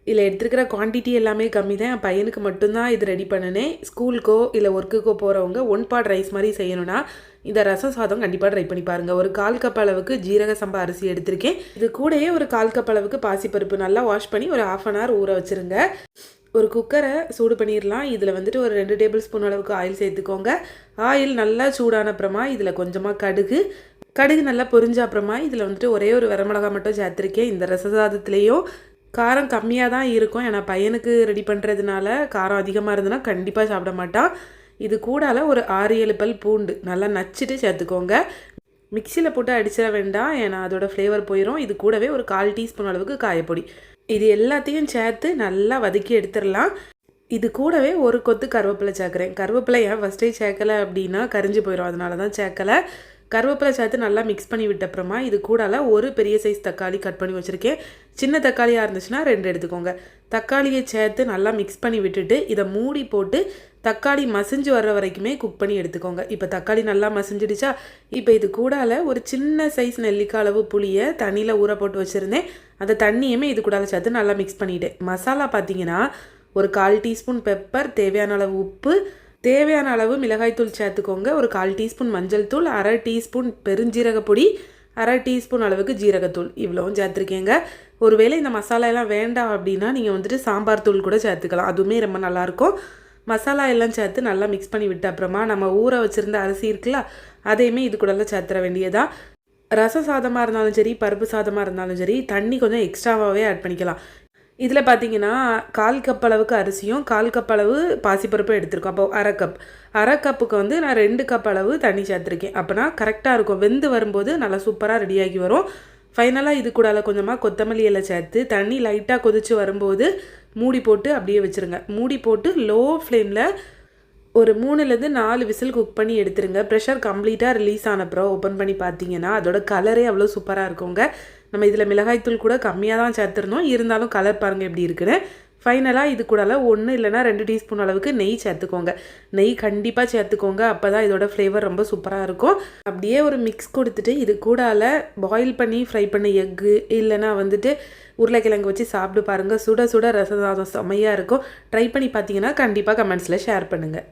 இதில் எடுத்துருக்கிற குவான்டிட்டி எல்லாமே கம்மி தான். என் பையனுக்கு மட்டும்தான் இது ரெடி பண்ணினேன். ஸ்கூலுக்கோ இல்லை ஒர்க்குக்கோ போகிறவங்க 1 பாட் ரைஸ் மாதிரி செய்யணும்னா இந்த ரசம் சாதம் கண்டிப்பாக ட்ரை பண்ணி பாருங்கள். ஒரு 1/4 கப் அளவுக்கு ஜீரக சம்பா அரிசி எடுத்திருக்கேன். இது கூடயே ஒரு 1/4 கப் அளவுக்கு பாசிப்பருப்பு நல்லா வாஷ் பண்ணி ஒரு 1/2 hour ஊற வச்சுருங்க. ஒரு குக்கரை சூடு பண்ணிடலாம். இதில் வந்துட்டு ஒரு 2 டேபிள் ஸ்பூன் அளவுக்கு ஆயில் சேர்த்துக்கோங்க. ஆயில் நல்லா சூடான அப்புறமா இதில் கொஞ்சமாக கடுகு நல்லா பொரிஞ்ச அப்புறமா இதில் வந்துட்டு ஒரே ஒரு வரமிளகா மட்டும் சேர்த்துருக்கேன். இந்த ரச சாதத்துலேயும் காரம் கம்மியாக தான் இருக்கும். ஏன்னா பையனுக்கு ரெடி பண்ணுறதுனால காரம் அதிகமாக இருந்ததுன்னா கண்டிப்பாக சாப்பிட மாட்டான். இது கூடால ஒரு 6-7 பல் பூண்டு நல்லா நச்சுட்டு சேர்த்துக்கோங்க. மிக்சியில் போட்டு அடிச்சிட வேண்டாம், ஏன்னா அதோட ஃப்ளேவர் போயிடும். இது கூடவே ஒரு 1/4 டீஸ்பூன் அளவுக்கு காயப்பொடி, இது எல்லாத்தையும் சேர்த்து நல்லா வதக்கி எடுத்துடலாம். இது கூடவே ஒரு கொத்து கருவேப்பிலை சேர்க்குறேன். கருவேப்பிலை ஏன் ஃபஸ்ட்டே சேர்க்கலை அப்படின்னா கரிஞ்சு போயிடும், அதனால தான் சேர்க்கலை. கருவேப்பிலை சேர்த்து நல்லா மிக்ஸ் பண்ணி விட்ட அப்புறமா இது கூடால ஒரு பெரிய சைஸ் தக்காளி கட் பண்ணி வச்சுருக்கேன். சின்ன தக்காளியாக இருந்துச்சுன்னா 2 எடுத்துக்கோங்க. தக்காளியை சேர்த்து நல்லா மிக்ஸ் பண்ணி விட்டுட்டு இதை மூடி போட்டு தக்காளி மசிஞ்சு வர்ற வரைக்குமே குக் பண்ணி எடுத்துக்கோங்க. இப்போ தக்காளி நல்லா மசிஞ்சிடுச்சா, இப்போ இது கூடால ஒரு சின்ன சைஸ் நெல்லிக்காய் அளவு புளியை தண்ணியில் ஊற போட்டு வச்சுருந்தேன். அந்த தண்ணியுமே இது கூடால சேர்த்து நல்லா மிக்ஸ் பண்ணிவிட்டேன். மசாலா பார்த்தீங்கன்னா ஒரு 1/4 டீஸ்பூன் பெப்பர், தேவையான அளவு உப்பு, தேவையான அளவு மிளகாய்த்தூள் சேர்த்துக்கோங்க. ஒரு 1/4 டீஸ்பூன் மஞ்சள் தூள், 1/2 டீஸ்பூன் பெருஞ்சீரக பொடி, 1/2 டீஸ்பூன் அளவுக்கு ஜீரகத்தூள், இவ்வளவும் சேர்த்துருக்கேங்க. ஒருவேளை இந்த மசாலா எல்லாம் வேண்டாம் அப்படின்னா நீங்கள் வந்துட்டு சாம்பார் தூள் கூட சேர்த்துக்கலாம், அதுவுமே ரொம்ப நல்லாயிருக்கும். மசாலா எல்லாம் சேர்த்து நல்லா மிக்ஸ் பண்ணி விட்ட அப்புறமா நம்ம ஊற வச்சுருந்த அரிசி இருக்குல்ல, அதையுமே இது கூடலாம் சேர்த்துற வேண்டியதா. ரச சாதமாக இருந்தாலும் சரி, பருப்பு சாதமாக இருந்தாலும் சரி, தண்ணி கொஞ்சம் எக்ஸ்ட்ராவாகவே ஆட் பண்ணிக்கலாம். இதில் பார்த்தீங்கன்னா 1/4 கப் அளவுக்கு அரிசியும் 1/4 கப் அளவு பாசிப்பருப்பும் எடுத்திருக்கோம். அப்போ அரை கப்புக்கு வந்து நான் 2 கப் அளவு தண்ணி சேர்த்துருக்கேன். அப்போனா கரெக்டாக இருக்கும். வெந்து வரும்போது நல்லா சூப்பராக ரெடியாகி வரும். ஃபைனலாக இது கூட கொஞ்சமாக கொத்தமல்லி இலை சேர்த்து தண்ணி லைட்டாக கொதித்து வரும்போது மூடி போட்டு அப்படியே வச்சுருங்க. மூடி போட்டு லோ ஃப்ளேமில் ஒரு 3-4 விசில் குக் பண்ணி எடுத்துருங்க. ப்ரெஷர் கம்ப்ளீட்டாக ரிலீஸ் ஆனப்புறம் ஓப்பன் பண்ணி பார்த்தீங்கன்னா அதோட கலரே அவ்வளோ சூப்பராக இருக்குங்க. நம்ம இதில் மிளகாய்த்தூள் கூட கம்மியாக தான் சேர்த்துருந்தோம், இருந்தாலும் கலர் பாருங்கள் எப்படி இருக்குன்னு. ஃபைனலாக இது கூட 1 இல்லைனா 2 டீஸ்பூன் அளவுக்கு நெய் சேர்த்துக்கோங்க. நெய் கண்டிப்பாக சேர்த்துக்கோங்க, அப்போ தான் இதோட ஃப்ளேவர் ரொம்ப சூப்பராக இருக்கும். அப்படியே ஒரு மிக்ஸ் கொடுத்துட்டு இது கூடால பாயில் பண்ணி ஃப்ரை பண்ண எக்கு இல்லைனா வந்துட்டு உருளைக்கிழங்கு வச்சு சாப்பிட்டு பாருங்கள். சுட சுட ரசம் சாதம் செம்மையாக இருக்கும். ட்ரை பண்ணி பார்த்தீங்கன்னா கண்டிப்பாக கமெண்ட்ஸில் ஷேர் பண்ணுங்கள்.